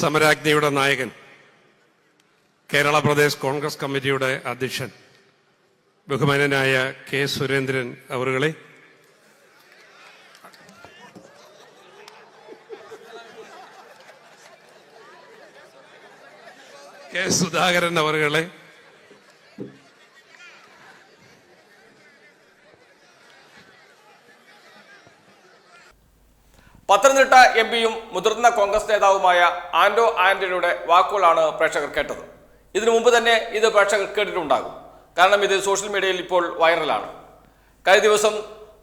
സമരാജ്ഞിയുടെ നായകൻ, കേരള പ്രദേശ് കോൺഗ്രസ് കമ്മിറ്റിയുടെ അധ്യക്ഷൻ ബഹുമാനനായ കെ സുരേന്ദ്രൻ അവറുകളെ, കെ സുധാകരൻ അവറുകളെ, പത്തനംതിട്ട എംപിയും മുതിർന്ന കോൺഗ്രസ് നേതാവുമായ ആന്റോ ആന്റണിയുടെ വാക്കുകളാണ് പ്രേക്ഷകർ കേട്ടത്. ഇതിനു മുമ്പ് തന്നെ ഇത് പ്രേക്ഷകർ കേട്ടിട്ടുണ്ടാകും. കാരണം ഇത് സോഷ്യൽ മീഡിയയിൽ ഇപ്പോൾ വൈറലാണ്. കഴിഞ്ഞ ദിവസം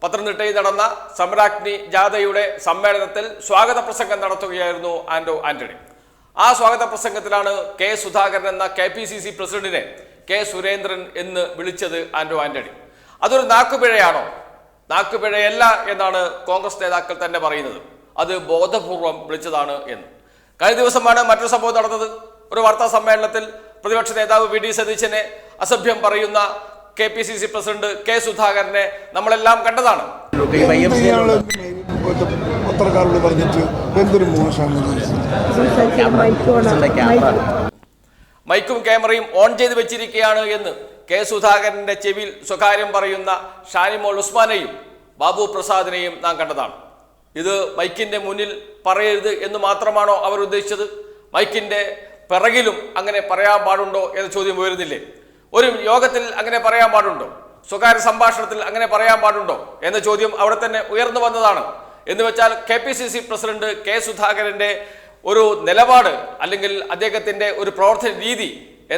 പത്തനംതിട്ടയിൽ നടന്ന സമരാഗ്നി ജാഥയുടെ സമ്മേളനത്തിൽ സ്വാഗത പ്രസംഗം നടത്തുകയായിരുന്നു ആന്റോ ആന്റണി. ആ സ്വാഗത പ്രസംഗത്തിലാണ് കെ സുധാകരൻ എന്ന KPCC പ്രസിഡന്റിനെ കെ സുരേന്ദ്രൻ എന്ന് വിളിച്ചത് ആന്റോ ആന്റണി. അതൊരു നാക്കുപിഴയാണോ? നാക്കുപിഴയല്ല എന്നാണ് കോൺഗ്രസ് നേതാക്കൾ തന്നെ പറയുന്നത്. അത് ബോധപൂർവം വിളിച്ചതാണ് എന്ന്. കഴിഞ്ഞ ദിവസമാണ് മറ്റൊരു സംഭവം നടന്നത്. ഒരു വാർത്താ സമ്മേളനത്തിൽ പ്രതിപക്ഷ നേതാവ് VD സതീശനെ അസഭ്യം പറയുന്ന KPCC പ്രസിഡന്റ് കെ സുധാകരനെ നമ്മളെല്ലാം കണ്ടതാണ്. മൈക്കും ക്യാമറയും ഓൺ ചെയ്ത് വെച്ചിരിക്കുകയാണ് എന്ന് കെ സുധാകരന്റെ ചെവിയിൽ സ്വകാര്യം പറയുന്ന ഷാനിമോൾ ഉസ്മാനെയും ബാബു പ്രസാദിനെയും നാം കണ്ടതാണ്. ഇത് മൈക്കിന്റെ മുന്നിൽ പറയരുത് എന്ന് മാത്രമാണോ അവർ ഉദ്ദേശിച്ചത്? മൈക്കിന്റെ പിറകിലും അങ്ങനെ പറയാൻ പാടുണ്ടോ എന്ന ചോദ്യം ഉയരുന്നില്ലേ? ഒരു യോഗത്തിൽ അങ്ങനെ പറയാൻ പാടുണ്ടോ? സ്വകാര്യ സംഭാഷണത്തിൽ അങ്ങനെ പറയാൻ പാടുണ്ടോ എന്ന ചോദ്യം അവിടെ തന്നെ ഉയർന്നു വന്നതാണ്. എന്ന് വെച്ചാൽ KPCC പ്രസിഡന്റ് കെ സുധാകരന്റെ ഒരു നിലപാട് അല്ലെങ്കിൽ അദ്ദേഹത്തിന്റെ ഒരു പ്രവർത്തന രീതി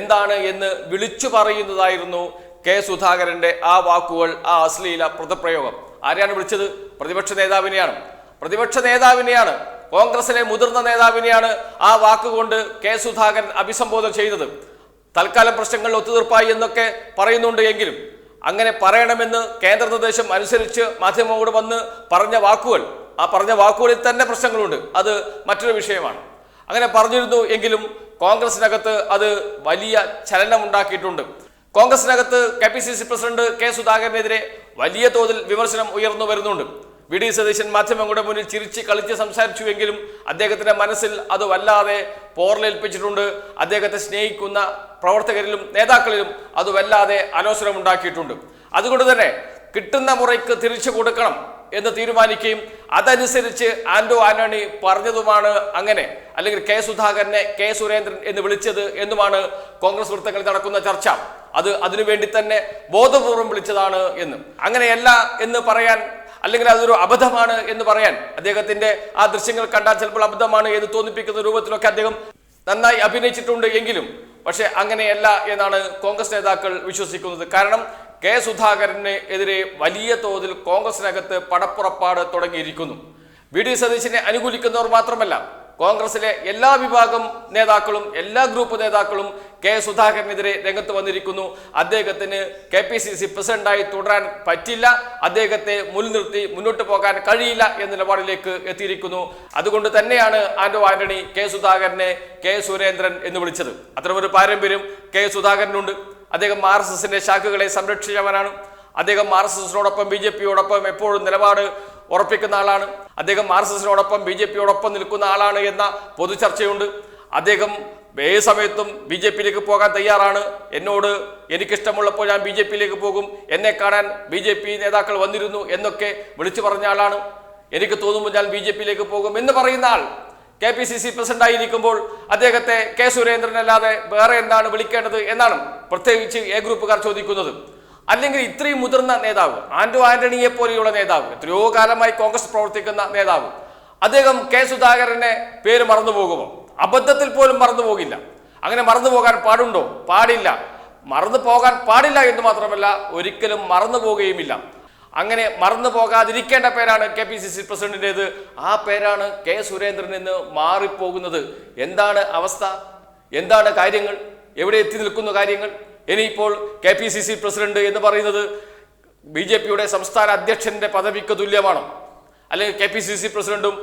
എന്താണ് എന്ന് വിളിച്ചു പറയുന്നതായിരുന്നു കെ സുധാകരന്റെ ആ വാക്കുകൾ, ആ അശ്ലീല പദപ്രയോഗം. ആരെയാണ് വിളിച്ചത്? പ്രതിപക്ഷ നേതാവിനെയാണ്, കോൺഗ്രസിലെ മുതിർന്ന നേതാവിനെയാണ് ആ വാക്കുകൊണ്ട് കെ സുധാകരൻ അഭിസംബോധന ചെയ്തത്. തൽക്കാലം പ്രശ്നങ്ങൾ ഒത്തുതീർപ്പായി എന്നൊക്കെ പറയുന്നുണ്ട് എങ്കിലും അങ്ങനെ പറയണമെന്ന് കേന്ദ്ര നിർദ്ദേശം അനുസരിച്ച് മാധ്യമങ്ങളോട് വന്ന് പറഞ്ഞ വാക്കുകൾ, ആ പറഞ്ഞ വാക്കുകളിൽ തന്നെ പ്രശ്നങ്ങളുണ്ട്. അത് മറ്റൊരു വിഷയമാണ്. അങ്ങനെ പറഞ്ഞിരുന്നു എങ്കിലും കോൺഗ്രസിനകത്ത് അത് വലിയ ചലനമുണ്ടാക്കിയിട്ടുണ്ട്. കോൺഗ്രസിനകത്ത് KPCC പ്രസിഡന്റ് കെ സുധാകരനെതിരെ വലിയ തോതിൽ വിമർശനം ഉയർന്നു വരുന്നുണ്ട്. VD സതീശൻ മാധ്യമങ്ങളുടെ മുന്നിൽ ചിരിച്ച് കളിച്ച് സംസാരിച്ചുവെങ്കിലും അദ്ദേഹത്തിന്റെ മനസ്സിൽ അത് വല്ലാതെ പോർലേൽപ്പിച്ചിട്ടുണ്ട്. അദ്ദേഹത്തെ സ്നേഹിക്കുന്ന പ്രവർത്തകരിലും നേതാക്കളിലും അത് വല്ലാതെ അലോസരമുണ്ടാക്കിയിട്ടുണ്ട്. അതുകൊണ്ട് തന്നെ കിട്ടുന്ന മുറയ്ക്ക് തിരിച്ചു കൊടുക്കണം എന്ന് തീരുമാനിക്കുകയും അതനുസരിച്ച് ആന്റോ ആന്റണി പറഞ്ഞതുമാണ് അങ്ങനെ, അല്ലെങ്കിൽ കെ സുധാകരനെ കെ സുരേന്ദ്രൻ എന്ന് വിളിച്ചത് എന്നുമാണ് കോൺഗ്രസ് വൃത്തങ്ങളിൽ നടക്കുന്ന ചർച്ച. അത് അതിനുവേണ്ടി തന്നെ ബോധപൂർവം വിളിച്ചതാണ് എന്ന്. അങ്ങനെയല്ല എന്ന് പറയാൻ, അല്ലെങ്കിൽ അതൊരു അബദ്ധമാണ് എന്ന് പറയാൻ, അദ്ദേഹത്തിന്റെ ആ ദൃശ്യങ്ങൾ കണ്ടാൽ ചിലപ്പോൾ അബദ്ധമാണ് എന്ന് തോന്നിപ്പിക്കുന്ന രൂപത്തിലൊക്കെ അദ്ദേഹം നന്നായി അഭിനയിച്ചിട്ടുണ്ട് എങ്കിലും പക്ഷെ അങ്ങനെയല്ല എന്നാണ് കോൺഗ്രസ് നേതാക്കൾ വിശ്വസിക്കുന്നത്. കാരണം കെ സുധാകരന് എതിരെ വലിയ തോതിൽ കോൺഗ്രസിനകത്ത് പടപ്പുറപ്പാട് തുടങ്ങിയിരിക്കുന്നു. VD സതീശനെ അനുകൂലിക്കുന്നവർ മാത്രമല്ല, കോൺഗ്രസിലെ എല്ലാ വിഭാഗം നേതാക്കളും എല്ലാ ഗ്രൂപ്പ് നേതാക്കളും കെ സുധാകരനെതിരെ രംഗത്ത് വന്നിരിക്കുന്നു. അദ്ദേഹത്തിന് KPCC പ്രസിഡന്റായി തുടരാൻ പറ്റില്ല, അദ്ദേഹത്തെ മുൻനിർത്തി മുന്നോട്ട് പോകാൻ കഴിയില്ല എന്ന നിലപാടിലേക്ക് എത്തിയിരിക്കുന്നു. അതുകൊണ്ട് തന്നെയാണ് ആന്റോ ആന്റണി കെ സുധാകരനെ കെ സുരേന്ദ്രൻ എന്ന് വിളിച്ചത്. അത്തരമൊരു പാരമ്പര്യം കെ സുധാകരനുണ്ട്. അദ്ദേഹം RSSന്റെ ശാഖകളെ സംരക്ഷിച്ചവനാണ്. അദ്ദേഹം RSSനോടൊപ്പം BJPയോടൊപ്പം എപ്പോഴും നിലപാട് ഉറപ്പിക്കുന്ന ആളാണ്. അദ്ദേഹം RSSനോടൊപ്പം BJPയോടൊപ്പം നിൽക്കുന്ന ആളാണ് എന്ന പൊതു ചർച്ചയുണ്ട്. അദ്ദേഹം ഏത് സമയത്തും BJPയിലേക്ക് പോകാൻ തയ്യാറാണ്. എനിക്കിഷ്ടമുള്ളപ്പോൾ ഞാൻ BJPയിലേക്ക് പോകും, എന്നെ കാണാൻ BJP നേതാക്കൾ വന്നിരുന്നു എന്നൊക്കെ വിളിച്ചു പറഞ്ഞ ആളാണ്. എനിക്ക് തോന്നുമ്പോൾ ഞാൻ BJPയിലേക്ക് പോകും എന്ന് പറയുന്ന ആൾ KPCC പ്രസിഡന്റായിരിക്കുമ്പോൾ അദ്ദേഹത്തെ കെ സുരേന്ദ്രൻ അല്ലാതെ വേറെ എന്താണ് വിളിക്കേണ്ടത് എന്നാണ് പ്രത്യേകിച്ച് A ഗ്രൂപ്പുകാർ ചോദിക്കുന്നത്. അല്ലെങ്കിൽ ഇത്രയും മുതിർന്ന നേതാവ്, ആന്റോ ആന്റണിയെ പോലെയുള്ള നേതാവ്, എത്രയോ കാലമായി കോൺഗ്രസ് പ്രവർത്തിക്കുന്ന നേതാവ്, അദ്ദേഹം കെ സുധാകരന്റെ പേര് മറന്നു പോകുമോ? അബദ്ധത്തിൽ പോലും മറന്നു പോകില്ല. അങ്ങനെ മറന്നു പോകാൻ പാടുണ്ടോ? പാടില്ല. മറന്നു പോകാൻ പാടില്ല എന്ന് മാത്രമല്ല, ഒരിക്കലും മറന്നു പോകുകയുമില്ല. അങ്ങനെ മറന്നു പോകാതിരിക്കേണ്ട പേരാണ് KPCC പ്രസിഡന്റിൻ്റെത്. ആ പേരാണ് കെ സുരേന്ദ്രൻ എന്ന് മാറിപ്പോകുന്നത്. എന്താണ് അവസ്ഥ? എന്താണ് കാര്യങ്ങൾ? എവിടെ എത്തി നിൽക്കുന്നു കാര്യങ്ങൾ? ഇനിയിപ്പോൾ KPCC പ്രസിഡന്റ് എന്ന് പറയുന്നത് BJPയുടെ സംസ്ഥാന അധ്യക്ഷന്റെ പദവിക്ക് തുല്യമാണോ? അല്ലെങ്കിൽ KPCC പ്രസിഡന്റും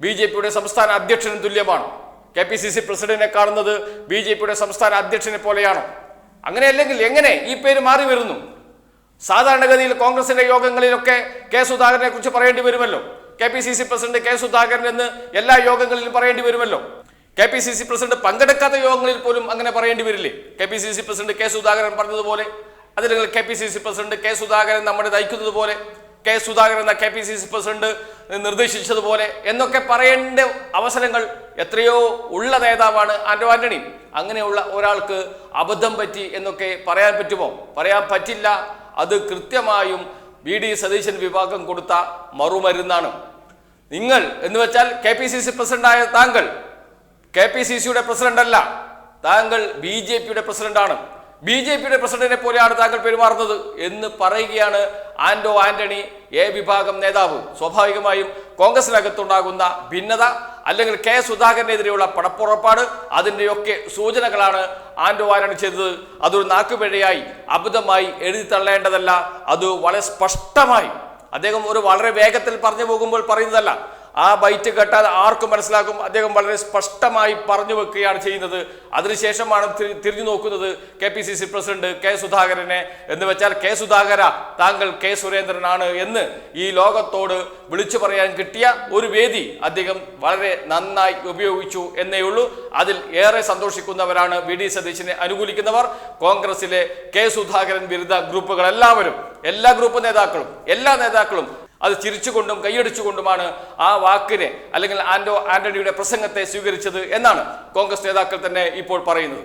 BJPയുടെ സംസ്ഥാന അധ്യക്ഷനും തുല്യമാണോ? KPCC പ്രസിഡന്റിനെ കാണുന്നത് BJPയുടെ സംസ്ഥാന അധ്യക്ഷനെ പോലെയാണോ? അങ്ങനെയല്ലെങ്കിൽ എങ്ങനെ ഈ പേര് മാറി വരുന്നു? സാധാരണഗതിയിൽ കോൺഗ്രസിന്റെ യോഗങ്ങളിലൊക്കെ കെ സുധാകരനെ കുറിച്ച് പറയേണ്ടി വരുമല്ലോ. KPCC പ്രസിഡന്റ് കെ സുധാകരൻ എന്ന് എല്ലാ യോഗങ്ങളിലും പറയേണ്ടി വരുമല്ലോ. KPCC പ്രസിഡന്റ് പങ്കെടുക്കാത്ത യോഗങ്ങളിൽ പോലും അങ്ങനെ പറയേണ്ടി വരില്ലേ? KPCC പ്രസിഡന്റ് കെ സുധാകരൻ പറഞ്ഞതുപോലെ, അതിലെങ്കിൽ KPCC പ്രസിഡന്റ് കെ സുധാകരൻ നമ്മളെ നയിക്കുന്നത് പോലെ, കെ സുധാകരൻ എന്ന KPCC പ്രസിഡന്റ് നിർദ്ദേശിച്ചതുപോലെ എന്നൊക്കെ പറയേണ്ട അവസരങ്ങൾ എത്രയോ ഉള്ള നേതാവാണ് ആന്റോ ആന്റണി. അങ്ങനെയുള്ള ഒരാൾക്ക് അബദ്ധം പറ്റി എന്നൊക്കെ പറയാൻ പറ്റുമോ? പറയാൻ പറ്റില്ല. അത് കൃത്യമായും VD സതീശൻ വിഭാഗം കൊടുത്ത മറുമരുന്നാണ്. നിങ്ങൾ എന്ന് വെച്ചാൽ KPCC പ്രസിഡന്റായ താങ്കൾ KPCCയുടെ പ്രസിഡന്റ് അല്ല, താങ്കൾ BJPയുടെ പ്രസിഡന്റാണ്. BJPയുടെ പ്രസിഡന്റിനെ പോലെയാണ് താങ്കൾ പെരുമാറുന്നത് എന്ന് പറയുകയാണ് ആന്റോ ആന്റണി, എ വിഭാഗം നേതാവ്. സ്വാഭാവികമായും കോൺഗ്രസിനകത്തുണ്ടാകുന്ന ഭിന്നത അല്ലെങ്കിൽ കെ സുധാകരനെതിരെയുള്ള പടപ്പുറപ്പാട്, അതിൻ്റെയൊക്കെ സൂചനകളാണ് ആന്റോ ആന്റണി ചെയ്തത്. അതൊരു നാക്കുപിഴയായി അബദ്ധമായി എഴുതി തള്ളേണ്ടതല്ല. അത് വളരെ സ്പഷ്ടമായി അദ്ദേഹം വളരെ വേഗത്തിൽ പറഞ്ഞു പോകുമ്പോൾ പറയുന്നതല്ല. ആ ബൈറ്റ് കേട്ടാൽ ആർക്കും മനസ്സിലാക്കും അദ്ദേഹം വളരെ സ്പഷ്ടമായി പറഞ്ഞു വെക്കുകയാണ് ചെയ്യുന്നത്. അതിനുശേഷമാണ് തിരിഞ്ഞു നോക്കുന്നത് KPCC പ്രസിഡന്റ് കെ സുധാകരനെ. എന്ന് വെച്ചാൽ കെ സുധാകര, താങ്കൾ കെ സുരേന്ദ്രനാണ് എന്ന് ഈ ലോകത്തോട് വിളിച്ചു പറയാൻ കിട്ടിയ ഒരു വേദി അദ്ദേഹം വളരെ നന്നായി ഉപയോഗിച്ചു എന്നേ ഉള്ളൂ. അതിൽ ഏറെ സന്തോഷിക്കുന്നവരാണ് VD സതീശനെ അനുകൂലിക്കുന്നവർ, കോൺഗ്രസിലെ കെ സുധാകരൻ വിരുദ്ധ ഗ്രൂപ്പുകൾ എല്ലാവരും, എല്ലാ ഗ്രൂപ്പ് നേതാക്കളും, എല്ലാ നേതാക്കളും അത് ചിരിച്ചുകൊണ്ടും കൈയടിച്ചുകൊണ്ടുമാണ് ആ വാക്കിനെ അല്ലെങ്കിൽ ആന്റോ ആന്റണിയുടെ പ്രസംഗത്തെ സ്വീകരിച്ചത് എന്നാണ് കോൺഗ്രസ് നേതാക്കൾ തന്നെ ഇപ്പോൾ പറയുന്നത്.